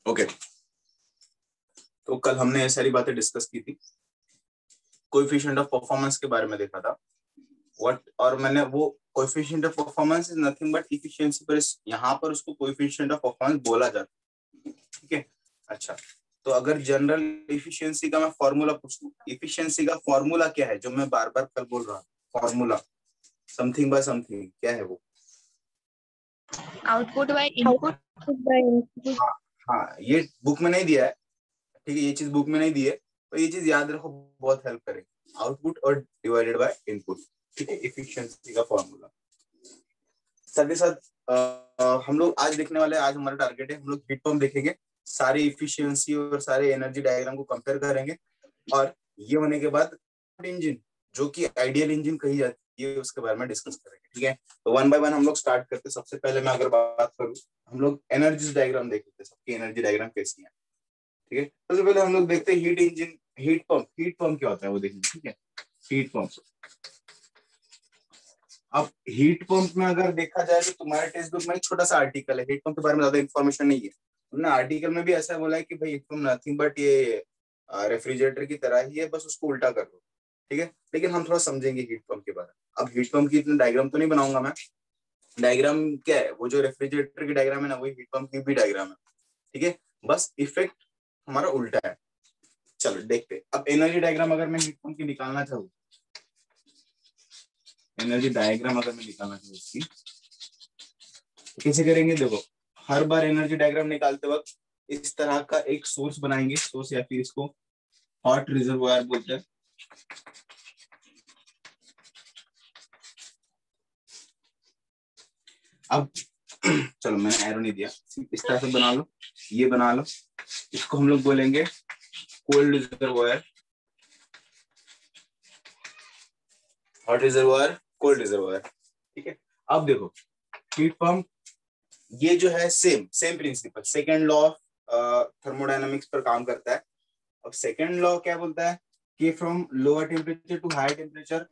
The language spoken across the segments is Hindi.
ओके, तो कल हमने ये सारी बातें डिस्कस की थी, कोएफिशिएंट ऑफ परफॉर्मेंस के बारे में देखा था व्हाट, और मैंने वो coefficient of performance is nothing but efficiency, पर यहाँ पर उसको कोएफिशिएंट ऑफ परफॉर्मेंस बोला जाता है, ठीक है। अच्छा, तो अगर जनरल इफिशिएंसी का मैं फॉर्मूला पूछूं, इफिशिएंसी का फॉर्मूला क्या है, जो मैं बार बार कल बोल रहा हूँ, फॉर्मूला समथिंग बाय समथिंग, क्या है वो? Output by input. हाँ हाँ, ये बुक में नहीं दिया है, ठीक है, ये चीज बुक में नहीं दी है, तो ये चीज याद रखो, बहुत हेल्प करेगी। आउटपुट और डिवाइडेड बाय इनपुट, ठीक है, इफिशिएंसी का फॉर्मूला। साथ ही साथ हम लोग आज देखने वाले, आज हमारा टारगेट है, हम लोग हीट पंप देखेंगे, सारी इफिशियंसी और सारे एनर्जी डायग्राम को कंपेयर करेंगे, और ये होने के बाद इंजन, जो कि आइडियल इंजन कही जाती है, उसके बारे में डिस्कस करेंगे, ठीक है। तो वन बाय वन हम लोग स्टार्ट करते हैं। सबसे पहले मैं अगर बात करूँ, हम लोग एनर्जी डायग्राम देख लेते हैं, सबकी एनर्जी डायग्राम कैसी है, ठीक है। सबसे पहले हम लोग देखते हैं heat engine, heat pump. Heat pump क्या होता है वो देखेंगे, ठीक है। हीट पंप, अब हीट पंप में अगर देखा जाए तो तुम्हारे टेक्स्ट बुक में एक छोटा सा आर्टिकल है, हीट पंप के बारे में ज्यादा इन्फॉर्मेशन नहीं है। तुमने आर्टिकल में भी ऐसा बोला है कि भाई हीट पंप नथिंग बट ये रेफ्रिजरेटर की तरह ही है, बस उसको उल्टा कर दो, ठीक है। लेकिन हम थोड़ा समझेंगे हीट पंप के बारे में। अब हीट पंप की इतना डायग्राम तो नहीं बनाऊंगा मैं, डायग्राम क्या है, वो जो रेफ्रिजरेटर की डायग्राम है ना, वही हीट पंप की भी डायग्राम है, ठीक है। बस इफेक्ट हमारा उल्टा है। चलो देखते, अब एनर्जी डायग्राम अगर मैं हीट पंप की निकालना चाहूँ, एनर्जी डायग्राम अगर मैं निकालना चाहूँ इसकी, तो कैसे करेंगे? देखो, हर बार एनर्जी डायग्राम निकालते वक्त इस तरह का एक सोर्स बनाएंगे, सोर्स या फिर इसको हॉट रिजर्वायर बोलते हैं। अब चलो मैंने एरो नहीं दिया, इस तरह से बना लो, ये बना लो, इसको हम लोग बोलेंगे cold reservoir, hot reservoir, cold reservoir, ठीक है। अब देखो हीट पंप, ये जो है same same principle, second law of thermodynamics पर काम करता है। अब सेकेंड लॉ क्या बोलता है कि from lower temperature to high temperature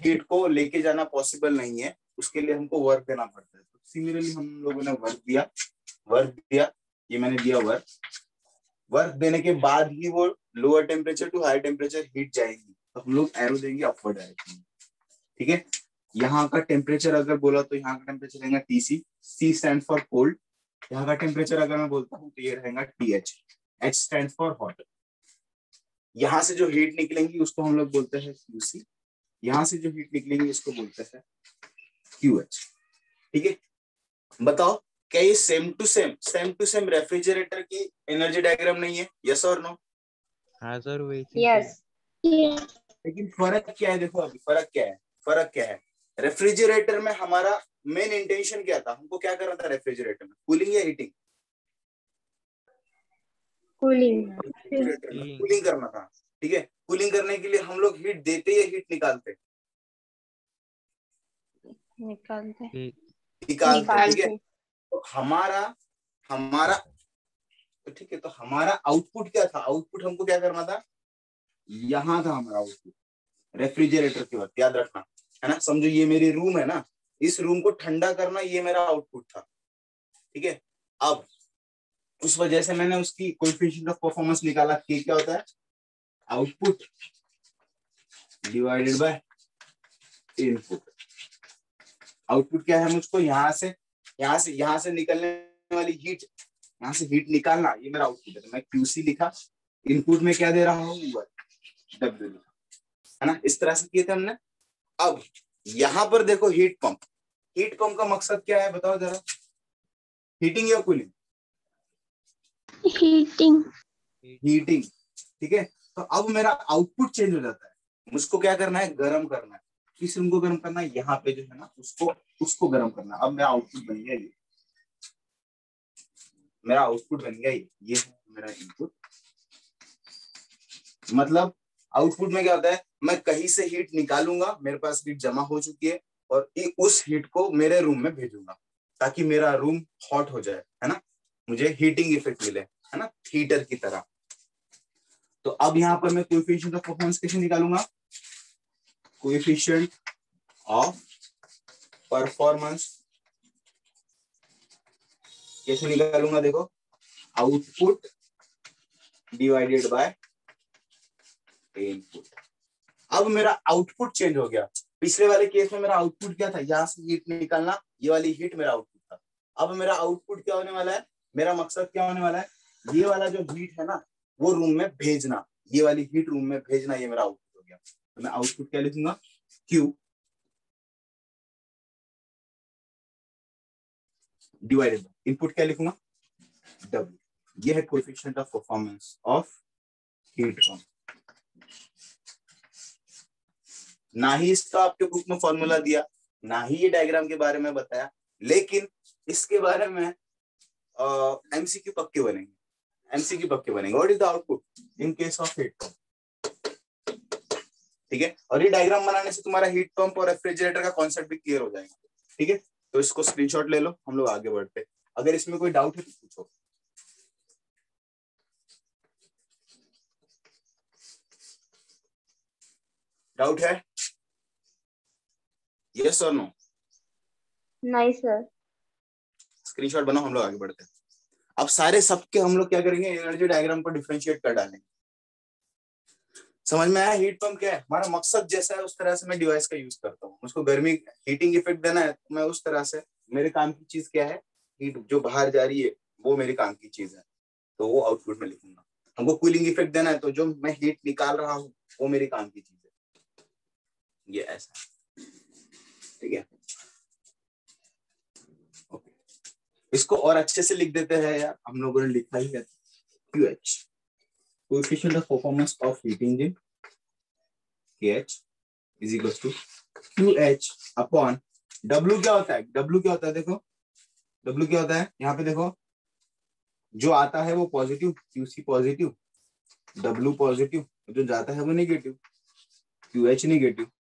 heat को लेके जाना पॉसिबल नहीं है, उसके लिए हमको वर्क देना पड़ता है। तो सिमिलरली हम लोगों ने वर्क दिया, ये मैंने दिया वर्क, वर्क देने के बाद ही वो lower temperature to high temperature heat जाएगी, तो हम लोग एरो देंगे अपवर्ड डायरेक्शन में, ठीक है। यहाँ का टेम्परेचर अगर बोला तो यहाँ का टेम्परेचर रहेगा TC, C stand for cold. यहाँ का टेम्परेचर अगर मैं बोलता हूँ तो ये रहेगा TH, H stand for hot. यहाँ से जो हीट निकलेंगी उसको हम लोग बोलते हैं क्यूसी, यहाँ से जो हीट निकलेंगी इसको बोलते हैं क्यूएच, ठीक है। बताओ, क्या ये सेम टू सेम रेफ्रिजरेटर की एनर्जी डायग्राम नहीं है? यस और नो? हाँ सर, वैसी यस। लेकिन फर्क क्या है? देखो अभी फर्क क्या है, रेफ्रिजरेटर में हमारा मेन इंटेंशन क्या था, हमको क्या करना था रेफ्रिजरेटर में, कूलिंग या हीटिंग? कूलिंग। रेफ्रिजरेटर में कूलिंग करना था, ठीक है। कूलिंग करने के लिए हम लोग हीट देते या हीट निकालते? निकालते, ठीक है। तो हमारा हमारा तो ठीक है, तो हमारा आउटपुट क्या था, आउटपुट हमको क्या करना था, यहाँ था हमारा आउटपुट रेफ्रिजरेटर के वक्त, याद रखना, है ना। समझो ये मेरी रूम है ना, इस रूम को ठंडा करना ये मेरा आउटपुट था, ठीक है। अब उस वजह से मैंने उसकी कोएफिशिएंट ऑफ परफॉर्मेंस निकाला, कि क्या होता है, output divided by input. Output क्या है, मुझको यहाँ से निकलने वाली हीट, यहाँ से हीट निकालना, ये मेरा आउटपुट है, तो मैं क्यूसी लिखा, इनपुट में क्या दे रहा हूँ, डब्ल्यू लिखा, है ना। इस तरह से किए थे हमने। अब यहाँ पर देखो हीट पंप का मकसद क्या है बताओ जरा, हीटिंग या कूलिंग? हीटिंग, ठीक है। तो अब मेरा आउटपुट चेंज हो जाता है, मुझको क्या करना है, गर्म करना है। किस रूम को गर्म करना है, यहाँ पे जो है ना उसको गर्म करना है। अब मेरा आउटपुट बन गया ये, मेरा आउटपुट बन गया ये है मेरा इनपुट। मतलब आउटपुट में क्या होता है, मैं कहीं से हीट निकालूंगा, मेरे पास हीट जमा हो चुकी है, और उस हीट को मेरे रूम में भेजूंगा, ताकि मेरा रूम हॉट हो जाए, है ना, मुझे हीटिंग इफेक्ट मिले, है ना, हीटर की तरह। तो अब यहाँ पर मैं कोएफिशिएंट ऑफ परफॉर्मेंस कैसे निकालूंगा, कोएफिशिएंट ऑफ परफॉर्मेंस कैसे निकालूंगा, देखो आउटपुट डिवाइडेड बाय इनपुट। अब मेरा आउटपुट चेंज हो गया। पिछले वाले केस में मेरा आउटपुट क्या था, यहाँ से हीट निकालना, ये वाली हीट मेरा आउटपुट था। अब मेरा आउटपुट क्या होने वाला है, मेरा मकसद क्या होने वाला है, ये वाला जो हीट है ना वो रूम में भेजना, ये वाली हीट रूम में भेजना, ये मेरा आउटपुट हो गया। तो मैं आउटपुट क्या लिखूंगा, Q डिवाइडेड बाय इनपुट क्या लिखूंगा, W। ये है coefficient of performance of heat pump. ना ही इसका आपके बुक में फॉर्मूला दिया, ना ही ये डायग्राम के बारे में बताया, लेकिन इसके बारे में एमसीक्यू पक्के बनेंगे, एमसीक्यू पक्के बनेंगे। What is the output in case of heat pump, ठीक है। और ये डायग्राम बनाने से तुम्हारा हीट पंप और रेफ्रिजरेटर का कॉन्सेप्ट भी क्लियर हो जाएगा, ठीक है। तो इसको स्क्रीनशॉट ले लो, हम लोग आगे बढ़ते। अगर इसमें कोई डाउट है तो पूछो। डाउट है, यस और नो? नहीं सर। स्क्रीनशॉट बनाओ, हम लोग आगे बढ़ते हैं। अब सारे सबके हम लोग क्या करेंगे, एनर्जी डायग्राम पर डिफरेंशिएट कर डालेंगे। समझ में आया हीट पंप क्या है, हमारा मकसद जैसा है उस तरह से मैं डिवाइस का यूज करता हूँ। उसको गर्मी हीटिंग इफेक्ट देना है तो मैं उस तरह से, मेरे काम की चीज क्या है, हीट जो बाहर जा रही है वो मेरे काम की चीज है, तो वो आउटपुट में लिखूंगा। हमको कूलिंग इफेक्ट देना है तो जो मैं हीट निकाल रहा हूँ वो मेरे काम की चीज है, ये ऐसा, ठीक है। ओके, इसको और अच्छे से लिख देते हैं यार, हम लोगों ने लिखा ही है। QH coefficient of performance of heat engine, KH is equals to QH upon W। क्या होता है, W क्या होता है, देखो W क्या होता है, यहाँ पे देखो जो आता है वो positive, QC positive, W positive, जो जाता है वो नेगेटिव, QH नेगेटिव।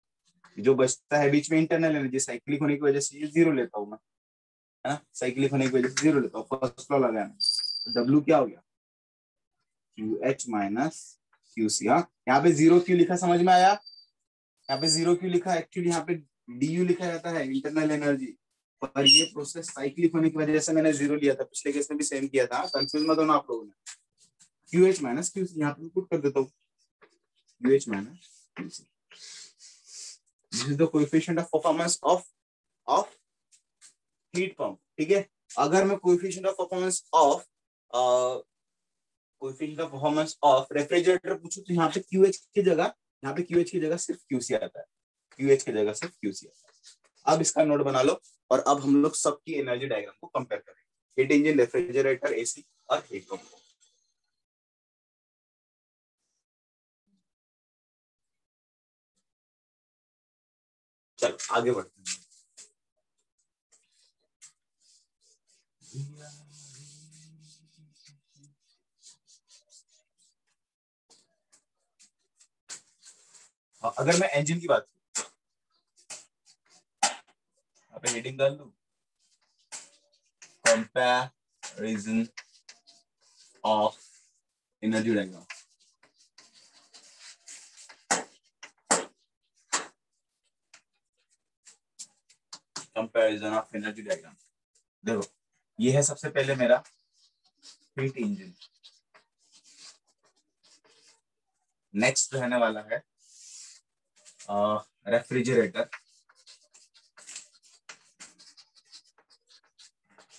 जो बचता है बीच में इंटरनल एनर्जी, साइक्लिक होने की वजह से ये जीरो लेता हूँ मैं, है ना, साइक्लिक होने की वजह से जीरो लेता हूँ, फर्स्ट लॉ लगाना। W क्या हो गया, QH माइनस QC। हाँ, यहाँ पे जीरो क्यों लिखा समझ में आया, यहाँ पे जीरो क्यों लिखा, एक्चुअली यहाँ पे DU लिखा जाता है इंटरनल एनर्जी, पर ये प्रोसेस साइक्लिक होने की वजह से मैंने जीरो लिया था, पिछले केस में भी सेम किया था, कंफ्यूज मत होना आप लोगों ने। QH माइनस QC यहाँ पे पुट कर देता हूँ, QH minus QC। This is the coefficient of performance of heat pump, ठीक है। अगर मैं coefficient of performance of refrigerator पूछूं तो यहाँ पे QH की जगह, यहाँ पे QH की जगह सिर्फ QC आता है, QH की जगह सिर्फ QC आता है। अब इसका नोट बना लो और अब हम लोग सबकी एनर्जी डायग्राम को कंपेयर करेंगे, हीट इंजन, रेफ्रिजरेटर, AC और हीट पंप। चलो आगे बढ़ते हैं। अगर मैं इंजन की बात करूं, यहाँ पे हेडिंग डाल दूं, comparison of energy diagram. Comparison of energy diagram, देखो ये है सबसे पहले मेरा हीट इंजन, नेक्स्ट रहने वाला है रेफ्रिजरेटर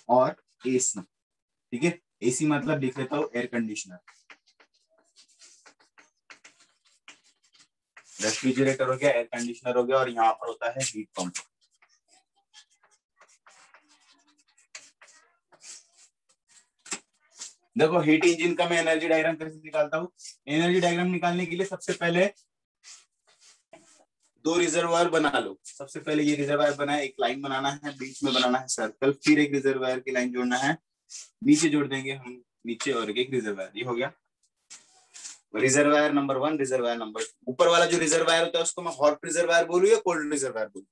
और AC, ठीक है। AC मतलब लिख लेता हूं एयर कंडीशनर, रेफ्रिजरेटर हो गया, एयर कंडीशनर हो गया, और यहाँ पर होता है हीट पंप। देखो हीट इंजन का मैं एनर्जी डायग्राम कैसे निकालता हूँ, एनर्जी डायग्राम निकालने के लिए सबसे पहले दो रिजर्वायर बना लो। सबसे पहले ये रिजर्वायर बनाए, एक लाइन बनाना है, बीच में बनाना है सर्कल, फिर एक रिजर्वायर की लाइन जोड़ना है, नीचे जोड़ देंगे हम नीचे, और एक रिजर्वायर, ये हो गया रिजर्वायर नंबर 1, रिजर्वायर नंबर 2। ऊपर वाला जो रिजर्वायर होता है उसको मैं हॉट रिजर्वायर बोलूं या कोल्ड रिजर्वायर बोलूं,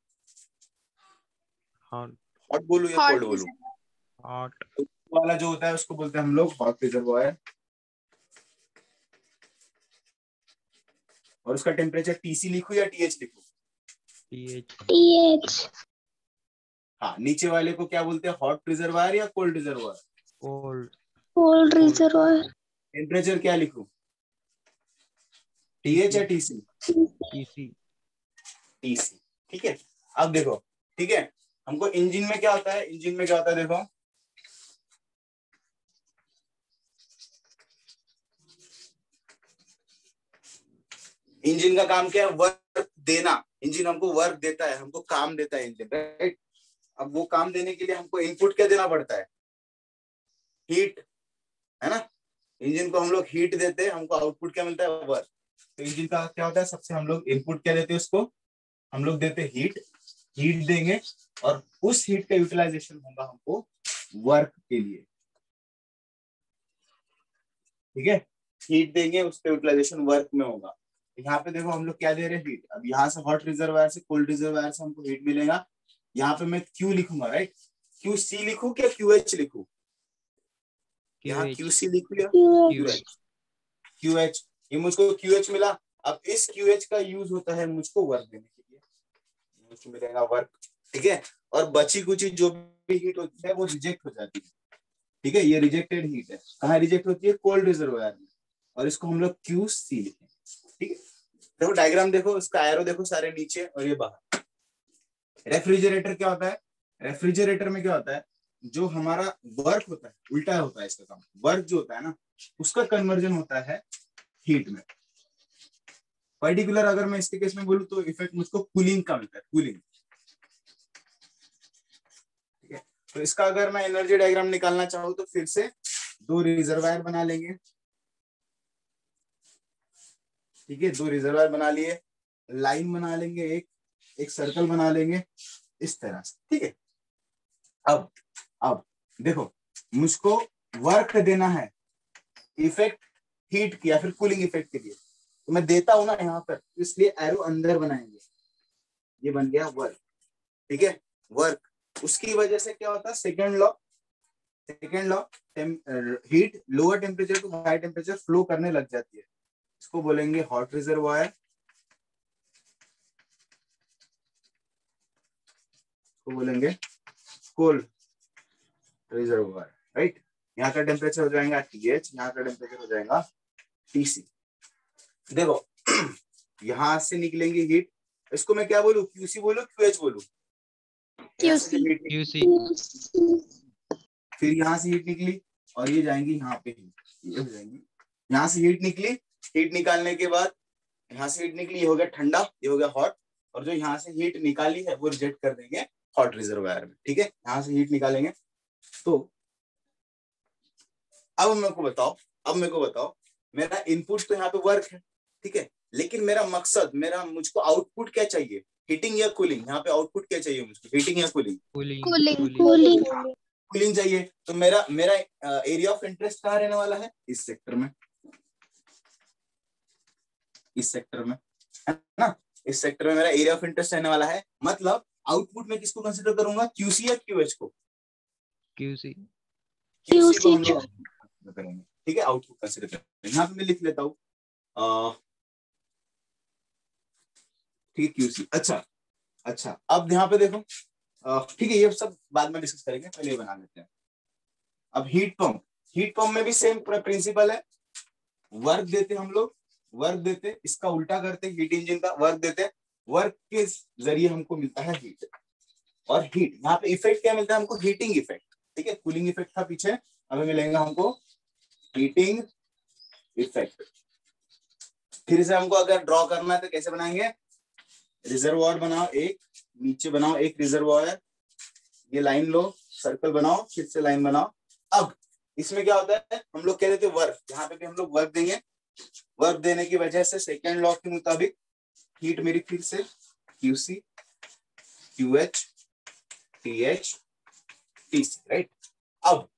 हॉट बोलूं या कोल्ड बोलूं? हॉट। वाला जो होता है उसको बोलते हैं हम लोग हॉट रिजर्वायर, और उसका टेम्परेचर TC लिखूं या TH लिखूं? TH। हाँ, नीचे वाले को क्या बोलते हैं, हॉट रिजर्वायर या cold reservoir? Cold. Cold reservoir. Temperature क्या लिखूं, टीएच या टीसी? टीसी। टीसी, ठीक है। अब देखो, ठीक है, हमको इंजन में क्या होता है, इंजन में क्या होता है, देखो इंजन का काम क्या है, वर्क देना। इंजन हमको वर्क देता है, हमको काम देता है इंजन, राइट। अब वो काम देने के लिए हमको इनपुट क्या देना पड़ता है, हीट, है ना। इंजन को हम लोग हीट देते हैं, हमको आउटपुट क्या मिलता है, वर्क। तो इंजन का क्या होता है, सबसे हम लोग इनपुट क्या देते हैं उसको, हम लोग देते हैं हीट। हीट देंगे और उस हीट का यूटिलाइजेशन होगा हमको वर्क के लिए, ठीक है। हीट देंगे, उसका यूटिलाइजेशन वर्क में होगा। यहाँ पे देखो हम लोग क्या दे रहे हैं, हीट। अब यहाँ से हॉट रिजर्वायर से कोल्ड रिजर्वायर से हमको हीट मिलेगा। यहाँ पे मैं क्यू लिखूंगा, राइट। क्यू सी लिखूं क्या क्यू एच लिखूं, यहाँ क्यू सी लिखूं या क्यू एच? क्यू एच, ये मुझको क्यू एच मिला। अब इस क्यू एच का यूज होता है मुझको वर्क देने के लिए, मुझको मिलेगा वर्क, ठीक है। और बची कुची जो भी हीट होती है वो रिजेक्ट हो जाती है, ठीक है। ये रिजेक्टेड हीट है, कहाँ रिजेक्ट होती है, कोल्ड रिजर्वायर में, और इसको हम लोग क्यू सी लिखेंगे, ठीक है। देखो डायग्राम देखो, इसका एरो देखो, सारे नीचे और ये बाहर। रेफ्रिजरेटर क्या होता है, रेफ्रिजरेटर में क्या होता है, जो हमारा वर्क होता है उल्टा होता है इसका काम। वर्क जो होता है ना, उसका कन्वर्जन होता है हीट में। पर्टिकुलर अगर मैं इसके केस में बोलूं तो इफेक्ट मुझको कूलिंग का मिलता है, कूलिंग, ठीक है। तो इसका अगर मैं एनर्जी डायग्राम निकालना चाहूँ तो फिर से दो रिजर्वायर बना लेंगे, ठीक है। दो रिजर्वायर बना लिए, लाइन बना लेंगे, एक एक सर्कल बना लेंगे इस तरह से, ठीक है। अब देखो, मुझको वर्क देना है इफेक्ट हीट की या फिर कूलिंग इफेक्ट के लिए, तो मैं देता हूं ना यहाँ पर, इसलिए एरो अंदर बनाएंगे, ये बन गया वर्क, ठीक है। वर्क, उसकी वजह से क्या होता है, second law, second law, heat lower temperature to high temperature flow करने लग जाती है, इसको बोलेंगे हॉट रिजर्वायर, इसको बोलेंगे कोल्ड रिजर्वायर, राइट। यहाँ का टेम्परेचर हो जाएगा टीएच, यहाँ का टेम्परेचर हो जाएगा टीसी। देखो यहां से निकलेंगे हीट, इसको मैं क्या बोलूं, क्यूसी बोलूं क्यूएच बोलूं, क्यूसी। फिर यहाँ से हीट निकली और ये जाएंगी यहाँ पे हीट, ये हो जाएंगी। यहाँ से हीट निकली, हीट निकालने के बाद यहाँ से हीट निकली, ये हो गया ठंडा, ये हो गया हॉट, और जो यहाँ से हीट निकाली है वो रिजेक्ट कर देंगे हॉट रिजर्वायर में, ठीक है। यहाँ से हीट निकालेंगे। तो अब मेरे को बताओ, मेरा इनपुट तो यहाँ पे वर्क है, ठीक है, लेकिन मेरा मकसद, मुझको आउटपुट क्या चाहिए, हीटिंग या कूलिंग? यहाँ पे आउटपुट क्या चाहिए मुझको, हीटिंग या कूलिंग? कूलिंग चाहिए। तो मेरा मेरा एरिया ऑफ इंटरेस्ट कहाँ रहने वाला है, इस सेक्टर में, इस सेक्टर में, है ना। इस सेक्टर में मेरा एरिया ऑफ इंटरेस्ट रहने वाला है। मतलब आउटपुट में किसको कंसीडर करूंगा, क्यूसी या क्यूएच को? क्यूसी। क्यूसी को हम लोग कंसीडर करेंगे, ठीक है। आउटपुट कंसीडर करेंगे, यहाँ पे मैं लिख लेता हूँ, ठीक है, क्यूसी। अच्छा अब यहाँ पे देखो, ठीक है, ये सब बाद में डिस्कस करेंगे, पहले ये बना लेते हैं। अब हीट पंप में भी सेम प्रिंसिपल है, वर्क देते हम लोग, वर्क देते, इसका उल्टा करते, हीट इंजन का वर्क देते, वर्क के जरिए हमको मिलता है हीट। और हीट यहाँ पे इफेक्ट क्या मिलता है हमको, हीटिंग इफेक्ट, ठीक है। कूलिंग इफेक्ट था पीछे, हमें मिलेगा हमको हीटिंग इफेक्ट। फिर से हमको अगर ड्रॉ करना है तो कैसे बनाएंगे, रिजर्वायर बनाओ एक, नीचे बनाओ एक रिजर्वायर, ये लाइन लो, सर्कल बनाओ, फिर से लाइन बनाओ। अब इसमें क्या होता है, हम लोग कह रहे थे वर्क, यहाँ पे भी हम लोग वर्क देंगे। वर्क देने की वजह से सेकेंड लॉ के मुताबिक हीट मेरी फिर से QC, QH, TH, TC, right. अब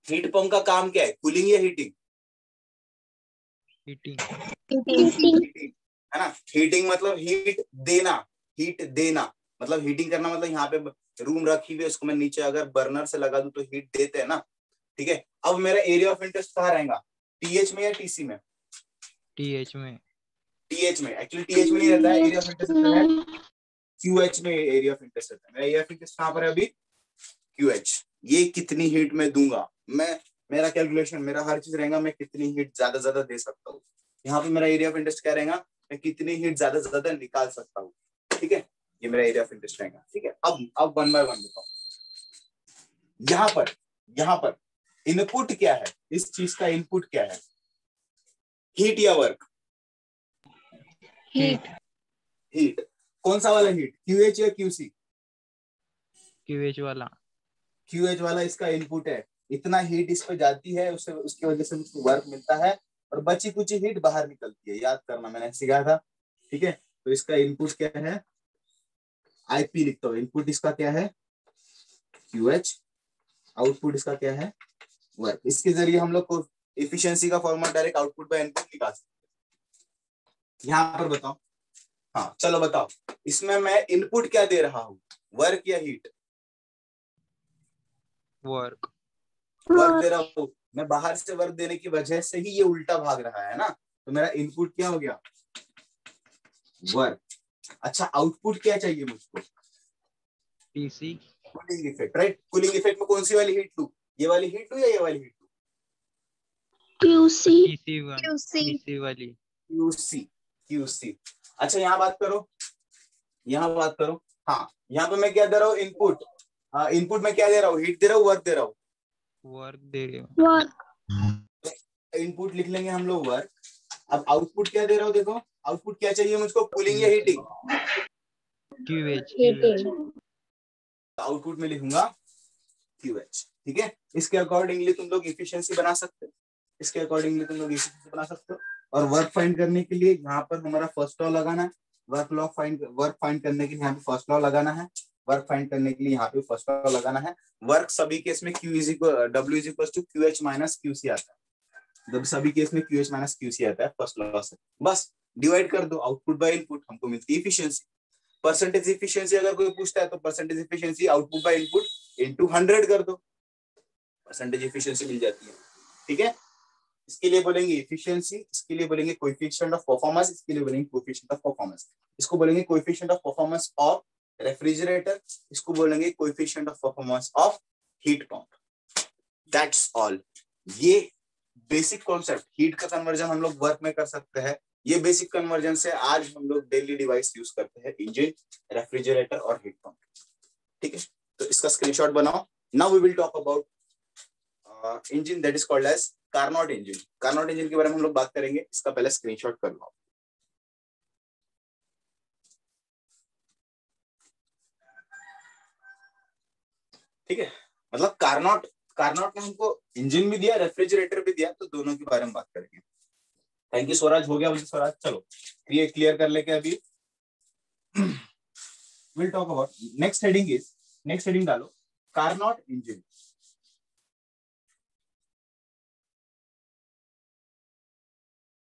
हीट पंप का काम क्या है, कूलिंग या हीटिंग? हीटिंग। है ना। हीटिंग मतलब हीट देना, हीट देना मतलब हीटिंग करना, मतलब यहाँ पे रूम रखी हुई है, उसको मैं नीचे अगर बर्नर से लगा दूं तो हीट देते हैं ना, ठीक है। अब मेरा एरिया ऑफ इंटरेस्ट कहाँ रहेगा, टीएच में या टीसी में? टीएच में। टीएच में, एक्चुअली टीएच में नहीं रहता है, एरिया ऑफ इंटरेस्ट रहता है क्यूएच में, एरिया ऑफ इंटरेस्ट रहता है। मेरा एरिया ऑफ इंटरेस्ट कहाँ पर है अभी, क्यूएच। ये कितनी हीट में दूंगा मैं, मेरा कैलकुलेशन, मेरा हर चीज रहेगा मैं कितनी हीट ज्यादा ज्यादा दे सकता हूँ। यहाँ पे मेरा एरिया ऑफ इंटरेस्ट क्या रहेगा, मैं कितनी हीट ज्यादा ज्यादा निकाल सकता हूँ। ठीक है, ये मेरा एरिया ऑफ इंटरेस्ट रहेगा। ठीक है, अब 1 बाय 1 बताओ। यहाँ पर इनपुट क्या है, इस चीज का इनपुट क्या है, हीट या वर्क? हीट। हीट। कौन सा वाला हीट, QH या QC? QH वाला। QH वाला इसका इनपुट है। इतना हीट इस पे जाती है, उससे उसकी वजह से उसको वर्क मिलता है और बची कुछ हीट बाहर निकलती है। याद करना, मैंने सिखाया था। ठीक है, तो इसका इनपुट क्या है, IP लिखता हूँ। इनपुट इसका क्या है QH, आउटपुट इसका क्या है वर्क। इसके जरिए हम लोग को एफिशिएंसी का formula direct output by input निकाल सकते हैं। यहाँ पर बताओ, हाँ चलो बताओ, इसमें मैं इनपुट क्या दे रहा हूँ, वर्क या हीट? वर्क। वर्क दे रहा हूँ। मैं बाहर से वर्क देने की वजह से ही ये उल्टा भाग रहा है ना, तो मेरा इनपुट क्या हो गया, वर्क। अच्छा, आउटपुट क्या चाहिए मुझको, TC। Cooling effect, right? Cooling effect में कौन सी वाली हीट लूं, ये वाली हीट लूं या ये वाली हीट लूं? QC। TC1। TC वाली। QC। QC। अच्छा यहाँ बात करो, यहाँ बात करो। हाँ, यहाँ पे मैं क्या दे रहा हूँ, इनपुट। इनपुट में क्या दे रहा हूँ, हीट दे रहा हूँ, वर्क दे रहा हूँ? वर्क दे रहे हो। वर्क। इनपुट लिख लेंगे हम लोग वर्क। अब आउटपुट क्या दे रहा हूँ, देखो आउटपुट क्या चाहिए मुझको, कूलिंग या हीटिंग? QH। हीटिंग। आउटपुट में लिखूंगा QH। ठीक है, इसके अकॉर्डिंगली तुम लोग इफिशियंसी बना सकते हो, इसके अकॉर्डिंगली तुम लोग इफिशियंसी बना सकते हो। और वर्क फाइंड करने के लिए यहाँ पर हमारा फर्स्ट लॉ लगाना है। वर्क फाइंड करने के लिए यहाँ पे फर्स्ट लॉ लगाना है। वर्क फाइंड करने के लिए यहाँ पे फर्स्ट लॉ लगाना है। वर्क सभी केस में W is equal to QH minus QC आता है। जब सभी केस में QH माइनस QC आता है फर्स्ट लॉ से, बस डिवाइड कर दो आउटपुट बाय इनपुट, हमको मिलती है इफिशियंसी। परसेंटेज इफिशियंसी अगर कोई पूछता है तो percentage efficiency output by input into 100 कर दो, परसेंटेज इफिशियंसी मिल जाती है। ठीक है, इसके लिए बोलेंगे इफिशियंसी, इसके लिए बोलेंगे कोएफिशिएंट ऑफ परफॉर्मेंस, इसके लिए बोलेंगे कोएफिशिएंट ऑफ परफॉर्मेंस। इसको बोलेंगे coefficient of performance of refrigerator, इसको बोलेंगे coefficient of performance of heat pump. That's all. ये बेसिक कॉन्सेप्ट, हीट का कन्वर्जन हम लोग वर्क में कर सकते हैं। ये बेसिक कन्वर्जन से आज हम लोग डेली डिवाइस यूज करते हैं, इंजन, रेफ्रिजरेटर और हीट पंप। ठीक है, तो इसका स्क्रीनशॉट बनाओ। Now we will talk about engine that is called as Carnot engine. Carnot engine के बारे में हम लोग बात करेंगे, इसका पहले स्क्रीनशॉट कर लो। ठीक है, मतलब कार्नोट ने हमको इंजन भी दिया, रेफ्रिजरेटर भी दिया, तो दोनों के बारे में बात करेंगे। थैंक यू स्वराज, हो गया मुझे स्वराज। चलो क्लियर कर लेके अभी will talk about next heading is, next heading डालो कार्नोट इंजन।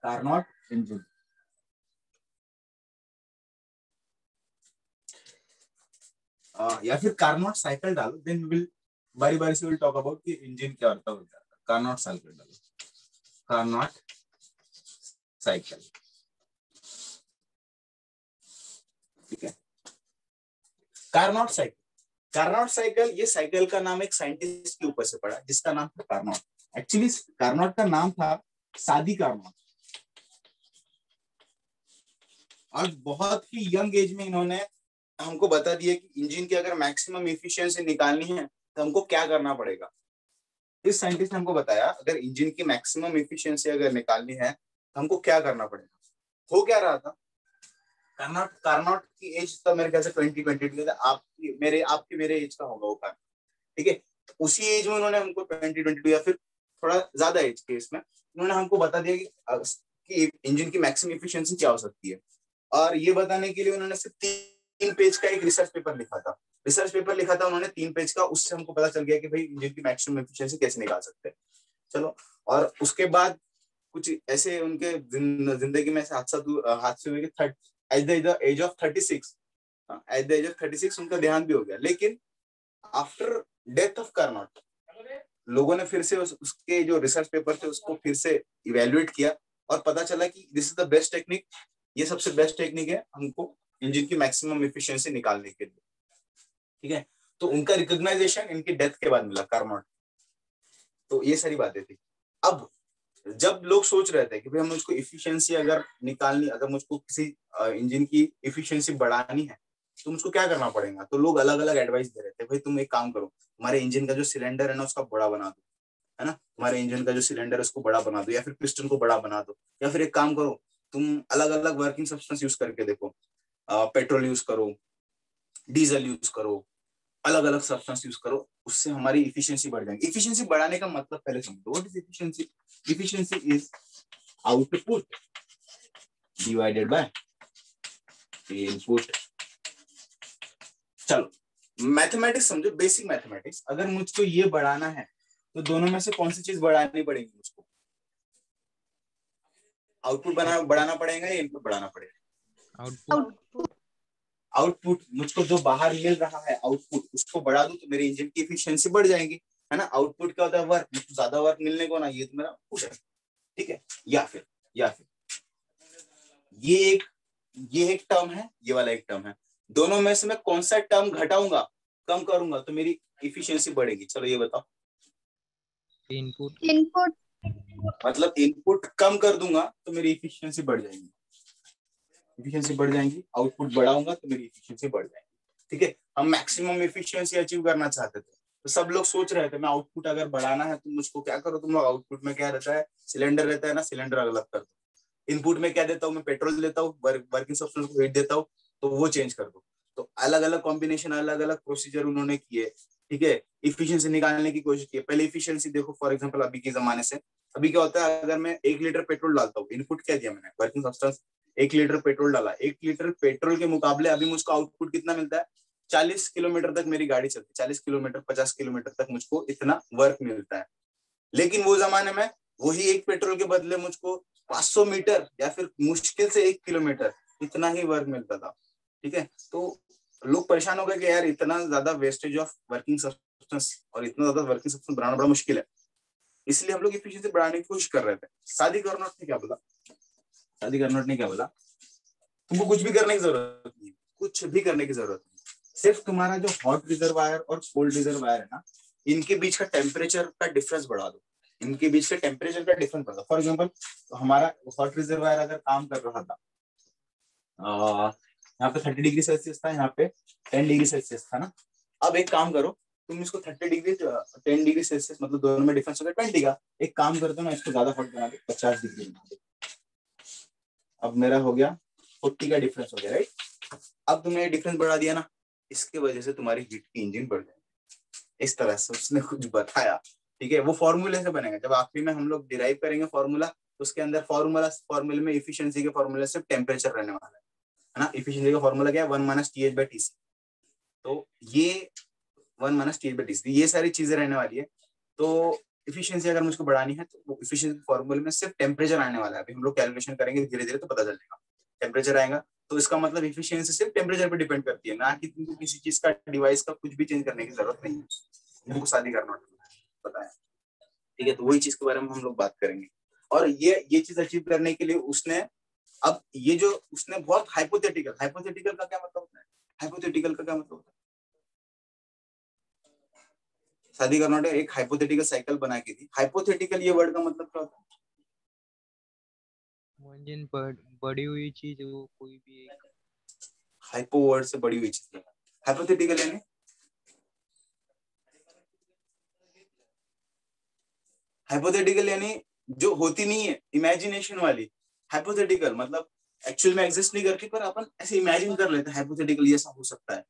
कार्नोट इंजन, या फिर कार्नोट साइकिल डालो, देन विल बारी बारी से विल टॉक अबाउट कि इंजन क्या होता है। कार्नोट साइकिल डालो, कार्नोट साइकिल। ठीक है, कार्नोट साइकिल, कार्नोट साइकिल, ये साइकिल का नाम एक साइंटिस्ट के ऊपर से पड़ा जिसका नाम था कार्नोट। एक्चुअली कार्नोट का नाम था सादी कार्नोट, और बहुत ही यंग एज में इन्होंने हमको बता दिया कि इंजन की अगर मैक्सिमम एफिशिएंसी निकालनी है तो हमको क्या करना पड़ेगा। इस साइंटिस्ट ने हमको बताया अगर इंजन की मैक्सिमम एफिशिएंसी अगर निकालनी है तो हमको क्या करना पड़ेगा। हो क्या रहा था, कार्नोट की एज तो मेरे ख्याल से 2022 था, आपके मेरे एज का होगा वो कार्नोट। ठीक है, उसी एज में उन्होंने हमको 2022 या फिर थोड़ा ज्यादा एज के इसमें उन्होंने हमको बता दिया कि इंजन की मैक्सिमम एफिशिएंसी क्या हो सकती है। और ये बताने के लिए उन्होंने सिर्फ 3 पेज का एक रिसर्च पेपर लिखा था उन्होंने 3 पेज का। उससे हमको पता चल गया कि भाई इंजन की मैक्सिमम एफिशिएंसी कैसे निकाल सकते हैं। चलो, और उसके बाद कुछ ऐसे उनके जिंदगी में हादसे हुए कि एट द एज ऑफ 36 उनका देहांत भी हो गया। लेकिन आफ्टर डेथ ऑफ कार्नोट लोगों ने फिर से उसके जो रिसर्च पेपर थे उसको फिर से इवेल्युएट किया और पता चला कि this is the best technique, ये सबसे बेस्ट टेक्निक है हमको इंजन की मैक्सिमम एफिशिएंसी निकालने के लिए। ठीक है, तो उनका रिकॉग्नाइजेशन इनकी डेथ के बाद मिला कार्नोट। तो ये सारी बातें थी। अब जब लोग सोच रहे थे कि भाई हम मुझको इफिशियंसी अगर निकालनी, अगर मुझको किसी इंजन की इफिशियंसी बढ़ानी है तो मुझको क्या करना पड़ेगा, तो लोग अलग अलग एडवाइस दे रहे थे, भाई तुम एक काम करो, तुम्हारे इंजन का जो सिलेंडर है ना उसका बड़ा बना दो, है ना, तुम्हारे इंजन का जो सिलेंडर है उसको बड़ा बना दो, या फिर पिस्टन को बड़ा बना दो, या फिर एक काम करो तुम अलग अलग वर्किंग सब्सटेंस यूज करके देखो, पेट्रोल यूज करो, डीजल यूज करो, अलग अलग सब्सटेंस यूज करो, उससे हमारी इफिशियंसी बढ़ जाएगी। इफिशियंसी बढ़ाने का मतलब पहले समझो, what is efficiency? Efficiency is output divided by input. चलो मैथमेटिक्स समझो, बेसिक मैथमेटिक्स। अगर मुझको ये बढ़ाना है तो दोनों में से कौन सी चीज बढ़ानी पड़ेगी मुझको? आउटपुट बढ़ाना पड़ेगा या इनपुट बढ़ाना पड़ेगा? आउटपुट। आउटपुट मुझको जो बाहर मिल रहा है आउटपुट, उसको बढ़ा दूं तो मेरे इंजन की एफिशिएंसी बढ़ जाएगी, है ना। आउटपुट क्या होता है? वर्क। मुझको ज्यादा वर्क मिलने को ना, ये तो मेरा पुश है, ठीक है। या फिर ये एक टर्म है, ये वाला एक टर्म है, दोनों में से मैं कौन सा टर्म घटाऊंगा, कम करूंगा तो मेरी इफिशियंसी बढ़ेगी? चलो ये बताओ। इनपुट। मतलब इनपुट कम कर दूंगा तो मेरी इफिशियंसी बढ़ जाएगी, आउटपुट बढ़ाऊंगा तो मेरी इफिशियंसी बढ़ जाएगी, ठीक है। हम मैक्सिमम इफिशियंसी अचीव करना चाहते थे, तो सब लोग सोच रहे थे मैं आउटपुट अगर बढ़ाना है तो मुझको क्या करो तुम लोग, आउटपुट में क्या रहता है? सिलेंडर रहता है ना, सिलेंडर अलग कर दो। इनपुट में क्या देता हूँ मैं? पेट्रोल देता हूँ, वर्किंग सब्सटेंस को हीट देता हूँ, तो वो चेंज कर दो। तो अलग अलग कॉम्बिनेशन, अलग अलग प्रोसीजर उन्होंने किए, ठीक है, इफिशियंसी निकालने की कोशिश की। पहले इफिशियंसी देखो, फॉर एग्जांपल अभी के जमाने से, अभी क्या होता है, अगर मैं 1 लीटर पेट्रोल डालता हूँ, इनपुट क्या दिया मैंने? Working substance. 1 लीटर पेट्रोल डाला, 1 लीटर पेट्रोल के मुकाबले अभी मुझको आउटपुट कितना मिलता है? 40 किलोमीटर तक मेरी गाड़ी चलती है, 40 किलोमीटर 50 किलोमीटर तक मुझको इतना वर्क मिलता है। लेकिन वो जमाने में वही एक पेट्रोल के बदले मुझको 500 मीटर या फिर मुश्किल से 1 किलोमीटर इतना ही वर्क मिलता था, ठीक है। तो लोग परेशान हो गए कि यार इतना ज्यादा वेस्टेज ऑफ वर्किंग सब्सटेंस और इतना ज्यादा वर्किंग सब्सटेंस बनाना बड़ा मुश्किल है, इसलिए हम लोग इफिशिएंसी बढ़ाने की कोशिश कर रहे थे। शादी करनोट ने क्या बोला? तुमको कुछ भी करने की जरूरत नहीं, कुछ भी करने की जरूरत नहीं, सिर्फ तुम्हारा जो हॉट रिजर्वायर और कोल्ड रिजर्वायर है ना, इनके बीच का टेम्परेचर का डिफरेंस बढ़ा दो। फॉर एग्जाम्पल हमारा हॉट रिजर्वायर अगर काम कर रहा था, यहाँ पे 30 डिग्री सेल्सियस था, यहाँ पे 10 डिग्री सेल्सियस था ना। अब एक काम करो, तुम इसको 30 डिग्री 10 डिग्री सेल्सियस, मतलब दोनों में डिफरेंस हो गया 20 का। एक काम करते हो ना, इसको ज्यादा हॉट बना के 50 डिग्री बना दो। अब मेरा हो गया 40 का डिफरेंस हो गया, राइट। अब तुमने डिफरेंस बढ़ा दिया ना, इसके वजह से तुम्हारी हीट की इंजन बढ़ जाएगी। इस तरह से उसने कुछ बताया, ठीक है। वो फॉर्मूले से बनेगा, जब आखिरी में हम लोग डिराइव करेंगे फॉर्मूला, तो उसके अंदर फॉर्मूले में इफिशियंसी के फॉर्मूले से टेम्परेचर रहने वाला है ना। इफिशियंसी का फॉर्मूला क्या है? 1 - TH/TC। तो ये 1 - TH/TC, ये सारी चीजें रहने वाली है। तो इफिशियंसी अगर मुझको बढ़ानी है तो वो इफिशियंसी फॉर्मूले में सिर्फ टेम्परेचर आने वाला है। अभी हम लोग कैलकुलेशन करेंगे धीरे धीरे तो पता चलेगा। टेम्परेचर आएगा तो इसका मतलब इफिशियंसी सिर्फ टेम्परेचर पे डिपेंड करती है, ना कि तुमको किसी चीज का, डिवाइस का कुछ भी चेंज करने की जरूरत नहीं है। तुमको शादी करना पता है, ठीक है। तो वही चीज के बारे में हम लोग बात करेंगे। और ये चीज अचीव करने के लिए उसने, अब ये जो उसने बहुत हाइपोथेटिकल का क्या मतलब होता है? हाइपोथेटिकल का क्या मतलब होता है? शादी करना एक हाइपोथेटिकल साइकिल बना के दी। हाइपोथेटिकल ये वर्ड का मतलब क्या होता है? बड़ी हुई चीज, वो कोई भी एक। हाइपो वर्ड से बड़ी हुई चीज। हाइपोथेटिकल यानी जो होती नहीं है, इमेजिनेशन वाली। हाइपोथेटिकल मतलब एक्चुअल में एग्जिस्ट नहीं करती, पर अपन ऐसे इमेजिन कर लेते हैं हाइपोथेटिकल ये ऐसा हो सकता है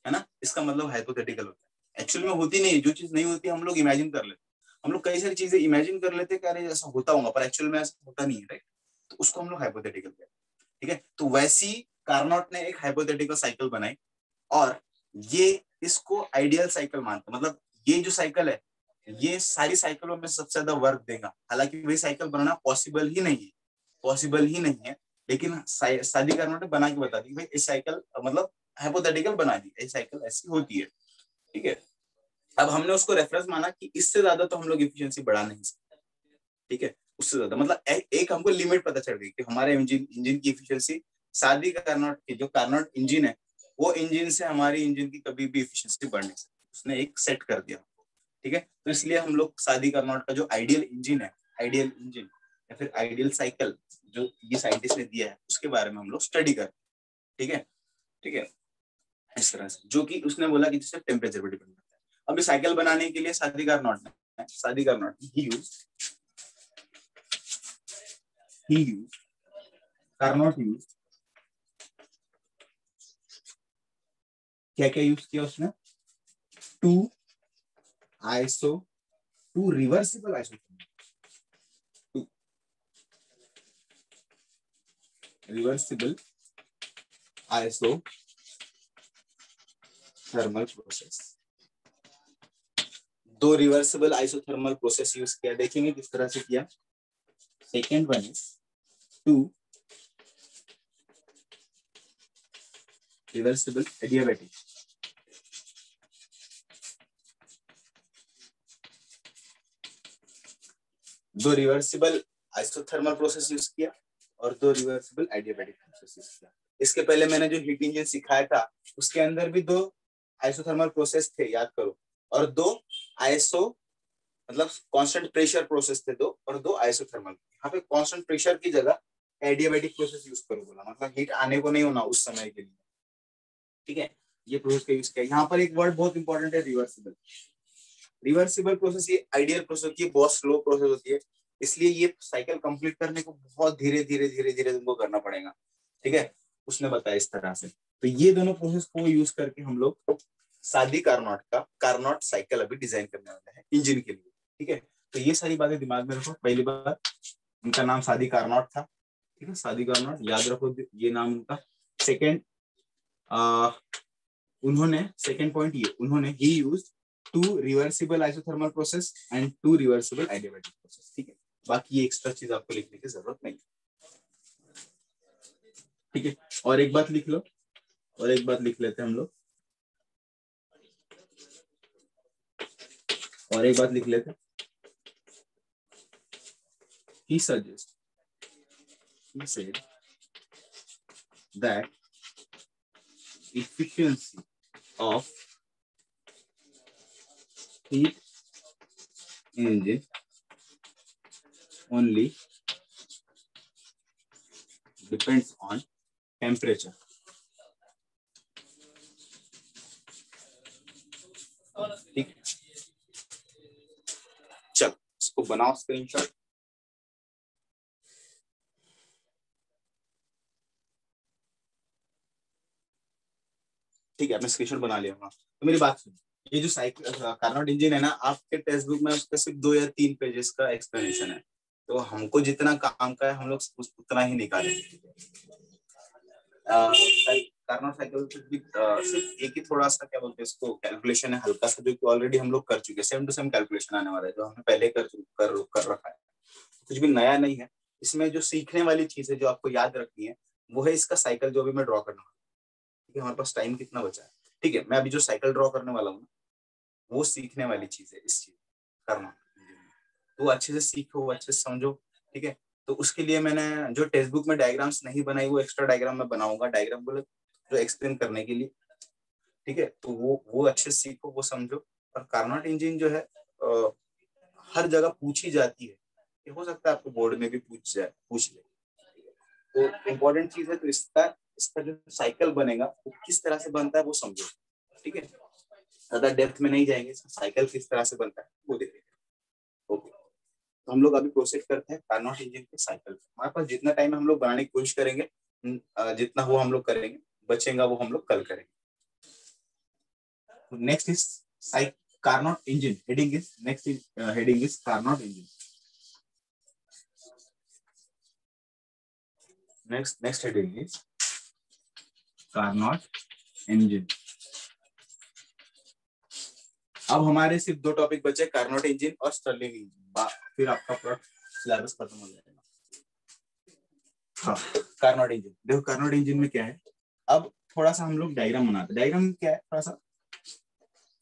ना। इसका मतलब हाइपोथेटिकल होता है। एक्चुअल में होती नहीं है, जो चीज नहीं होती हम लोग इमेजिन कर लेते हैं। हम लोग कई सारी चीजें इमेजिन कर लेते हैं कि अरे ऐसा होता होगा, पर एक्चुअल में ऐसा होता नहीं है, राइट। तो उसको हम लोग हाइपोथेटिकल कहते हैं, ठीक है। तो वैसी कार्नोट ने एक हाइपोथेटिकल साइकिल बनाई, और ये इसको आइडियल साइकिल मानते, मतलब ये जो साइकिल है ये सारी साइकिलों में सबसे ज्यादा वर्क देगा। हालांकि वही साइकिल बनाना पॉसिबल ही नहीं है, लेकिन शादी कार्नोट ने बना के बता दी भाई इस साइकिल, मतलब हाइपोथेटिकल बना दी, ये साइकिल ऐसी होती है, ठीक है। अब हमने उसको रेफरेंस माना कि इससे ज्यादा तो हम लोग इफिशियंसी बढ़ा नहीं सकते, ठीक है। उससे ज्यादा मतलब एक हमको लिमिट पता चल गई कि हमारे इंजन की इफिशियंसी, शादी का कार्नोट की जो कार्नोट इंजन है, वो इंजन से हमारी इंजन की कभी भी इफिशियंसी बढ़ नहीं सकती। उसने एक सेट कर दिया, ठीक है। तो इसलिए हम लोग शादी कार्नोट का जो आइडियल इंजन है, आइडियल इंजन या फिर आइडियल साइकिल जो ये साइंटिस्ट ने दिया है उसके बारे में हम लोग स्टडी कर, ठीक है, ठीक है, इस तरह से, जो कि उसने बोला कि जिससे टेम्परेचर पर डिपेंड करता है। अब साइकिल बनाने के लिए शादी कार्नोट कार्नोट यूज क्या क्या यूज किया उसने, two reversible isothermal process, 2 reversible isothermal process use किया। देखेंगे किस तरह से किया। Second one is 2 reversible adiabatic, दो रिवर्सिबल आइसोथर्मल प्रोसेस यूज किया और 2 रिवर्सिबल एडियाबैटिक प्रोसेस यूज किया। इसके पहले मैंने जो हीट इंजन सिखाया था उसके अंदर भी 2 आइसोथर्मल प्रोसेस थे, याद करो, और 2 आइसो मतलब कांस्टेंट प्रेशर प्रोसेस थे 2, और 2 आइसोथर्मल। यहाँ पे कांस्टेंट प्रेशर की जगह एडियाबैटिक प्रोसेस यूज करो बोला, मतलब हीट आने को नहीं होना उस समय के लिए, ठीक है, ये प्रोसेस का यूज किया। यहाँ पर एक वर्ड बहुत इंपॉर्टेंट है, रिवर्सिबल। रिवर्सिबल प्रोसेस ये आइडियल प्रोसेस होती है, बहुत स्लो प्रोसेस होती है, इसलिए ये साइकिल कंप्लीट करने को बहुत धीरे धीरे तुमको करना पड़ेगा, ठीक है, उसने बताया इस तरह से। तो ये दोनों प्रोसेस को यूज करके हम लोग शादी कार्नोट का कार्नोट साइकिल अभी डिजाइन करने वाले हैं इंजन के लिए, ठीक है। तो ये सारी बातें दिमाग में रखो। पहली बात, उनका नाम शादी कार्नोट था, ठीक है, शादी कार्नोट याद रखो ये नाम उनका। सेकेंड, उन्होंने सेकेंड पॉइंट ये, उन्होंने ही used 2 reversible isothermal process and 2 reversible adiabatic process, ठीक है। बाकी ये एक्स्ट्रा चीज आपको लिखने की जरूरत नहीं, ठीक है। और एक बात लिख लो, और एक बात लिख लेते हैं हम लोग, और एक बात लिख लेते हैं। He said that efficiency of heat engine only depends on temperature. ठीक, चल इसको बनाओ स्क्रीनशॉट। ठीक है, आपने स्क्रीनशॉट बना लिया होगा। तो मेरी बात सुनो, ये जो साइकिल कार्नोट इंजन है ना, आपके टेक्स्ट बुक में उसका सिर्फ 2 या 3 पेजेस का एक्सप्लेनेशन है, तो हमको जितना काम का है हम लोग उतना ही निकालेंगे। कार्नोट साइकिल सिर्फ एक ही थोड़ा सा क्या बोलते हैं इसको कैलकुलेशन है हल्का सा, जो कि ऑलरेडी हम लोग कर चुके हैं, सेम टू सेम कैलकुलेशन आने वाला है जो हमने पहले कर रखा है, कुछ भी नया नहीं है इसमें। जो सीखने वाली चीज है जो आपको याद रखनी है वो है इसका साइकिल जो अभी मैं ड्रॉ करना, ठीक है। हमारे पास टाइम कितना बचा है, ठीक है, मैं अभी जो साइकिल ड्रॉ करने वाला हूँ वो सीखने वाली चीज है, इस चीज करना, तो अच्छे से सीखो, अच्छे से समझो, ठीक है। तो उसके लिए मैंने जो टेक्स्ट बुक में डायग्राम्स नहीं बनाई वो एक्स्ट्रा डायग्राम में बनाऊंगा, डायग्राम बोले जो एक्सप्लेन करने के लिए, ठीक है। तो वो अच्छे से सीखो, वो समझो। और कार्नोट इंजन जो है हर जगह पूछी जाती है, ये हो सकता है आपको बोर्ड में भी पूछ ले, तो इम्पोर्टेंट चीज है। तो इसका जो साइकिल बनेगा वो किस तरह से बनता है वो समझो, ठीक है। ज्यादा डेप्थ में नहीं जाएंगे, साइकिल किस तरह से बनता है वो देखेंगे, ओके। तो हम लोग अभी प्रोसेस करते हैं कार्नोट इंजन के साइकिल। हमारे पास जितना टाइम हम लोग बनाने की कोशिश करेंगे, जितना वो हम लोग करेंगे, बचेगा वो हम लोग कल करेंगे। Next is Carnot engine, heading is next heading is Carnot engine. Next heading is Carnot engine. अब हमारे सिर्फ 2 टॉपिक बचे, कार्नोट इंजन और स्टर्लिंग इंजन, फिर आपका पूरा सिलेबस खत्म हो जाएगा। हाँ, कार्नोट इंजन देखो, कार्नोट इंजन में क्या है, अब थोड़ा सा हम लोग डायग्राम बनाते, डायग्राम क्या है, थोड़ा सा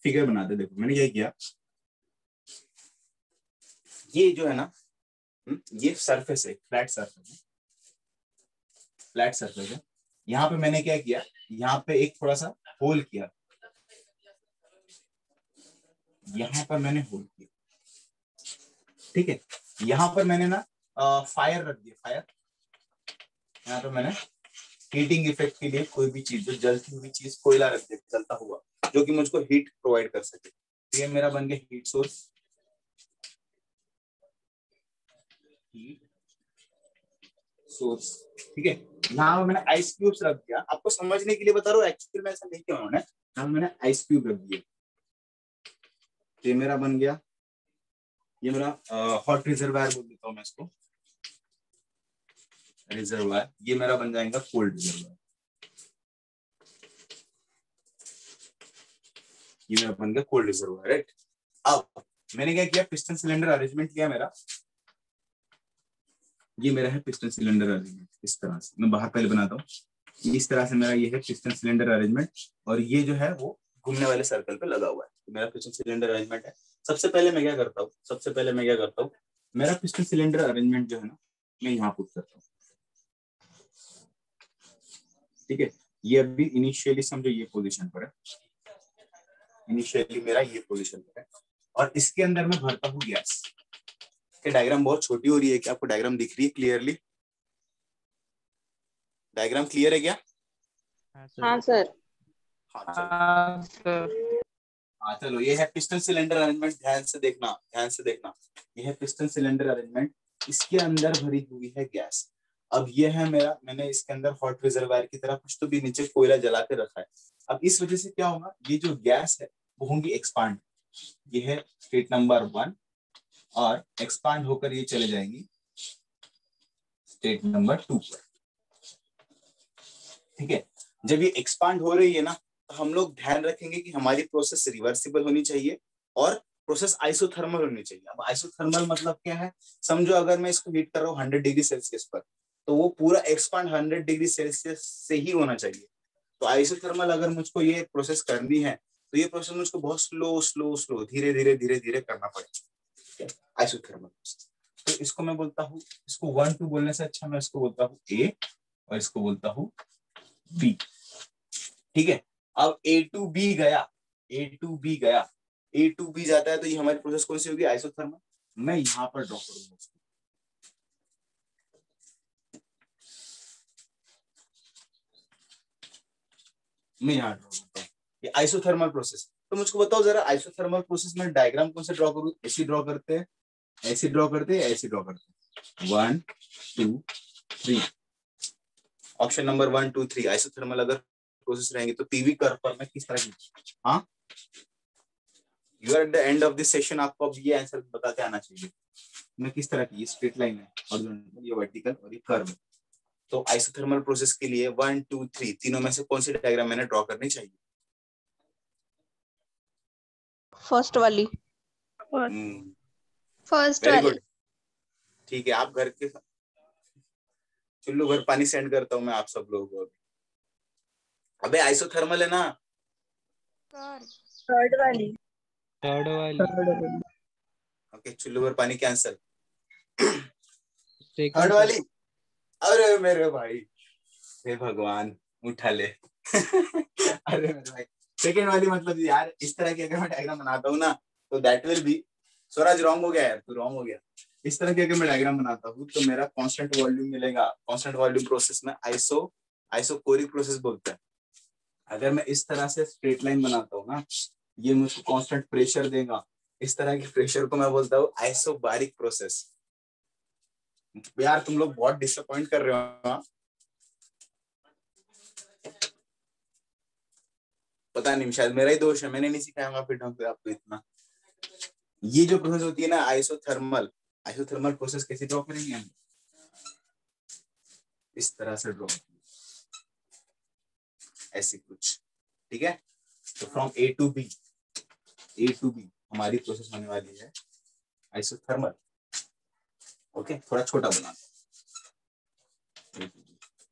फिगर बनाते। देखो मैंने क्या किया, ये जो है ना, ये सरफेस है, फ्लैट सरफेस है। यहाँ पे मैंने क्या किया, यहाँ पे एक थोड़ा सा होल किया, यहाँ पर मैंने होल्ड किया, ठीक है। यहाँ पर मैंने ना फायर रख दिया, फायर। यहाँ पर मैंने हीटिंग इफेक्ट के लिए कोई भी चीज, जो जलती हुई चीज, कोयला रख दिया जलता हुआ, जो कि मुझको हीट प्रोवाइड कर सके। तो ये मेरा बन गया हीट सोर्स, हीट सोर्स, ठीक है। यहाँ मैंने आइस क्यूब्स रख दिया, आपको समझने के लिए बता रहा हूँ, एक्चुअली में ऐसा नहीं किया उन्होंने। यहाँ मैंने आइस क्यूब रख दिया, ये मेरा बन गया, ये मेरा हॉट रिजर्वायर बोल देता हूँ मैं इसको, रिजर्वायर। ये मेरा बन जाएगा कोल्ड रिजर्वायर, ये मेरा बन गया कोल्ड रिजर्वायर, राइट। अब मैंने क्या किया, पिस्टन सिलेंडर अरेंजमेंट किया मेरा, ये मेरा है पिस्टन सिलेंडर अरेंजमेंट। इस तरह से मैं बाहर पहले बनाता हूँ, इस तरह से मेरा ये है पिस्टन सिलेंडर अरेंजमेंट, और ये जो है वो घूमने वाले सर्कल पे लगा हुआ है, तो मेरा पिस्टन सिलेंडर अरेंजमेंट है। सबसे पहले मैं क्या करता हूँ, सबसे पहले मैं क्या करता हूँ, मेरा पिस्टन सिलेंडर अरेंजमेंट जो है ना, मैं यहाँ पुट करता हूँ, ठीक है। ये अभी इनिशियली समझो ये पोजीशन पर है, इनिशियली मेरा ये पोजीशन पर है, और इसके अंदर मैं भरता हूँ गैस। के डायग्राम बहुत छोटी हो रही है क्या, आपको डायग्राम दिख रही है क्लियरली? डायग्राम क्लियर है क्या? हाँ सर। हाँ चलो, हाँ चलो, ये है पिस्टन सिलेंडर अरेंजमेंट, ध्यान से देखना, ध्यान से देखना। ये है पिस्टन सिलेंडर अरेंजमेंट, इसके अंदर भरी हुई है गैस। अब ये है मेरा, मैंने इसके अंदर हॉट रिजर्वायर की तरह कुछ तो भी नीचे कोयला जला के रखा है। अब इस वजह से क्या होगा, ये जो गैस है वो होंगी एक्सपांड। ये है स्टेट नंबर 1, और एक्सपांड होकर ये चले जाएंगी स्टेट नंबर 2 पर, ठीक है। जब ये एक्सपांड हो रही है ना, तो हम लोग ध्यान रखेंगे कि हमारी प्रोसेस रिवर्सिबल होनी चाहिए और प्रोसेस आइसोथर्मल होनी चाहिए। अब आइसोथर्मल मतलब क्या है, समझो अगर मैं इसको हीट कर रहा हूँ 100 डिग्री सेल्सियस पर, तो वो पूरा एक्सपांड 100 डिग्री सेल्सियस से ही होना चाहिए। तो आइसोथर्मल अगर मुझको ये प्रोसेस करनी है, तो ये प्रोसेस मुझको बहुत स्लो स्लो स्लो, धीरे धीरे धीरे धीरे करना पड़ेगा, आइसोथर्मल। तो इसको मैं बोलता हूँ, इसको 1 2 बोलने से अच्छा मैं इसको बोलता हूँ ए, और इसको बोलता हूँ बी, ठीक है। अब ए टू बी गया, ए टू बी गया, ए टू बी जाता है, तो ये हमारी प्रोसेस कौन सी होगी, आइसोथर्मल। मैं यहां पर ड्रॉ करूंगा उसको, मैं यहाँ ड्रॉ करता हूँ, ये आइसोथर्मल प्रोसेस। तो मुझको बताओ जरा, आइसोथर्मल प्रोसेस में डायग्राम कौन से ड्रॉ करूँ, ऐसी ड्रॉ करते हैं, ऐसी ड्रॉ करते हैं, ऐसी ड्रॉ करते हैं, 1 2 3। ऑप्शन नंबर 1 2 3 आइसोथर्मल अगर प्रोसेस रहेंगे तो पीवी कर्व पर मैं किस तरह की, हाँ, you are at the end of this session, आपको अब ये आंसर बताते आना चाहिए। मैं किस तरह की, ये स्ट्रेट लाइन है, हॉरिजॉन्टल, ये वर्टिकल, और ये कर्व। तो आइसोथर्मल प्रोसेस के लिए 1 2 3 तीनों में से कौन सी डायग्राम मैंने ड्रॉ करनी चाहिए? फर्स्ट वाली। फर्स्ट वेरी वाली। गुड, ठीक है। आप घर के, चुल्लू भर पानी सेंड करता हूँ मैं आप सब लोगों को। अबे आइसोथर्मल है ना? थर्ड वाली। थर्ड वाली। ओके, चुल्लू भर पानी कैंसल। Third second sir. वाली, अरे मेरे भाई, हे भगवान, उठा ले। अरे मेरे भाई, सेकेंड वाली मतलब यार, इस तरह की अगर मैं डायग्राम बनाता हूँ ना, तो that will be, Swaraj wrong हो गया यार, तू रॉन्ग हो गया। इस तरह की अगर मैं डायग्राम बनाता हूँ तो मेरा कांस्टेंट वॉल्यूम मिलेगा। कांस्टेंट वॉल्यूम प्रोसेस में आइसोकोरिक प्रोसेस बोलते हैं। अगर मैं इस तरह से स्ट्रेट लाइन बनाता हूँ ना, ये मुझको कांस्टेंट प्रेशर देगा। इस तरह के प्रेशर को मैं बोलता हूँ आइसोबारिक प्रोसेस। यार तुम लोग बहुत डिसअपॉइंट कर रहे हो, हाँ? पता नहीं, शायद मेरा ही दोष है, मैंने नहीं सिखाया फिर ढंग से आपको इतना। ये जो प्रोसेस होती है ना आइसोथर्मल, आइसोथर्मल प्रोसेस कैसे ड्रॉ करेंगे हम, इस तरह से ड्रॉ, ऐसी कुछ, ठीक है। तो from A to B, A to B हमारी प्रोसेस होने वाली है आइसोथर्मल। ओके, थोड़ा छोटा बना,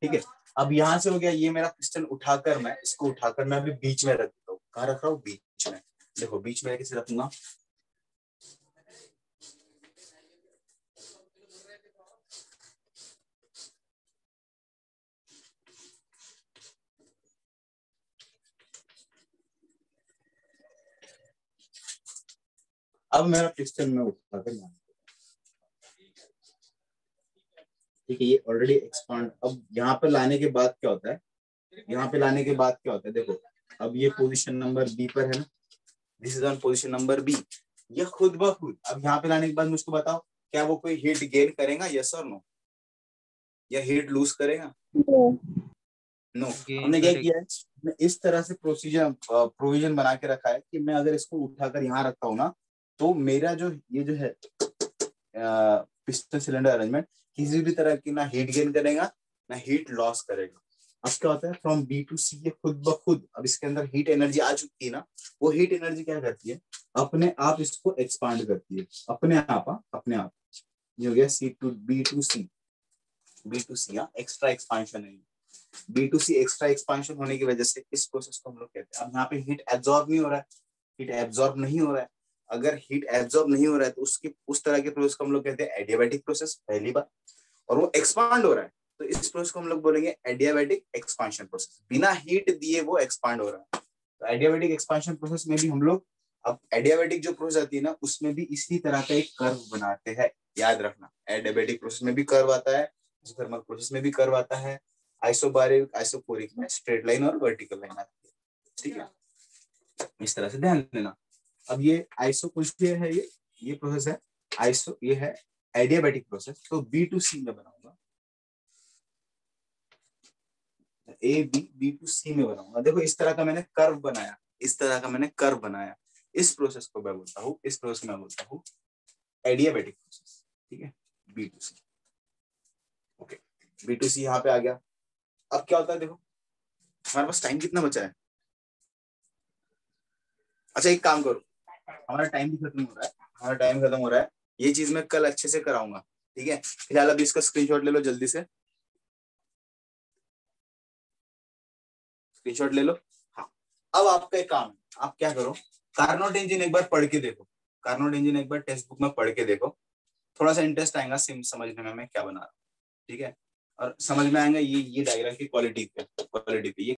ठीक है। अब यहां से हो गया, ये मेरा पिस्टन उठाकर, मैं इसको उठाकर मैं अभी बीच में रख देता हूँ। कहाँ रख रहा हूँ, बीच में। देखो बीच में कैसे रखूंगा, अब मेरा पिस्टन में उठा कर लाना, ठीक है, ये ऑलरेडी एक्सपांड। अब यहाँ पे लाने के बाद क्या होता है, यहाँ पे लाने के बाद क्या होता है, देखो अब ये पोजीशन नंबर बी पर है ना, this is on position number B. ये खुद ब खुद अब यहाँ पे लाने के बाद मुझको बताओ, क्या वो कोई हीट गेन करेगा, यस और नो, या हीट लूज करेगा? नो। हमने क्या किया है, मैं इस तरह से प्रोविजन बना के रखा है कि मैं अगर इसको उठाकर यहाँ रखता हूँ ना, तो मेरा जो ये जो है पिस्टन सिलेंडर अरेंजमेंट किसी भी तरह की ना हीट गेन करेगा ना हीट लॉस करेगा। अब क्या होता है, फ्रॉम बी टू सी ये खुद ब खुद, अब इसके अंदर हीट एनर्जी आ चुकी है ना, वो हीट एनर्जी क्या करती है, अपने आप इसको एक्सपांड करती है, अपने आप, अपने आप। ये हो गया C to B to C, B to C extra expansion है। B to C extra expansion होने की वजह से इस प्रोसेस को हम लोग कहते हैं, अब यहाँ पे हीट एब्जॉर्ब नहीं हो रहा है, हीट एब्जॉर्ब नहीं हो रहा है। अगर हीट एब्जॉर्ब नहीं हो रहा है तो उसकी उस तरह के प्रोसेस को हम लोग कहते हैं एडियाबैटिक प्रोसेस, पहली बात। और वो एक्सपांड हो रहा है तो इस प्रोसेस को हम लोग बोलेंगे एडियाबैटिक एक्सपांशन प्रोसेस, बिना हीट दिए वो एक्सपांड हो रहा है। तो एडियाबैटिक एक्सपांशन प्रोसेस में भी हम लोग, अब एडियाबैटिक जो प्रोसेस आती है ना, उसमें भी इसी तरह का एक कर्व बनाते हैं, याद रखना। एडियाबैटिक प्रोसेस में भी कर्व आता है, थर्मल प्रोसेस में भी कर्व आता है, आइसोबारिक आइसोकोरिक में स्ट्रेट लाइन और वर्टिकल लाइन आती है, ठीक है, इस तरह से ध्यान देना। अब ये आइसो कुछ है, ये प्रोसेस है आइसो, ये है एडियाबैटिक प्रोसेस। तो बी टू सी में बनाऊंगा, ए बी बी टू सी में बनाऊंगा। देखो इस तरह का मैंने कर्व बनाया, इस तरह का मैंने कर्व बनाया। इस प्रोसेस को मैं बोलता हूँ, इस प्रोसेस को मैं बोलता हूँ एडियाबैटिक प्रोसेस, ठीक है, B to C. Okay, B to C यहाँ पे आ गया। अब क्या होता है, देखो हमारे पास टाइम कितना बचा है। अच्छा एक काम करो, हमारा टाइम भी खत्म हो रहा है, हमारा टाइम खत्म हो रहा है। ये चीज मैं कल अच्छे से कराऊंगा, ठीक है। फिलहाल अभी इसका स्क्रीनशॉट ले लो जल्दी से, स्क्रीनशॉट ले लो। हाँ, अब आपका एक काम है, आप क्या करो, कार्नोट इंजन एक बार पढ़ के देखो, कार्नोट इंजन एक बार टेक्स्ट बुक में पढ़ के देखो, थोड़ा सा इंटरेस्ट आएगा समझने में मैं क्या बना रहा हूँ, ठीक है। और समझ में आएगा ये डायग्राम की क्वालिटी पे, ये